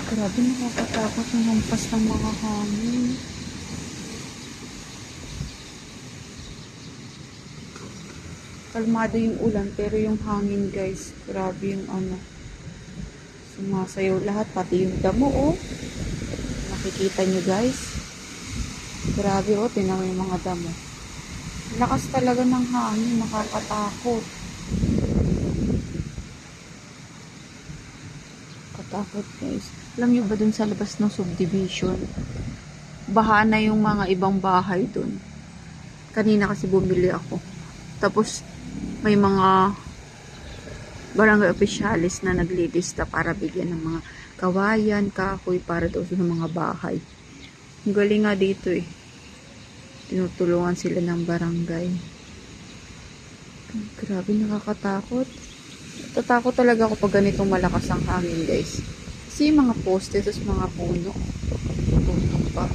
Grabe, nakakatakot yung hampas ng mga hangin. Kalmado yung ulan, pero yung hangin guys, grabe yung ano. Sumasayaw lahat, pati yung damo oh. Nakikita nyo guys. Grabe oh, tingnan mo yung mga damo. Lakas talaga ng hangin, nakakatakot. Katakot guys. Alam nyo ba dun sa labas ng subdivision, baha na yung mga ibang bahay dun. Kanina kasi bumili ako. Tapos may mga barangay officialis na naglilista para bigyan ng mga kawayan, kahoy para daw sa mga bahay. Ang galing nga dito eh. Tinutulungan sila ng barangay. Grabe, nakakatakot. Tatakot talaga ako pag ganitong malakas ang hangin guys. Kasi yung mga poste, tapos mga puno. Tutok pa.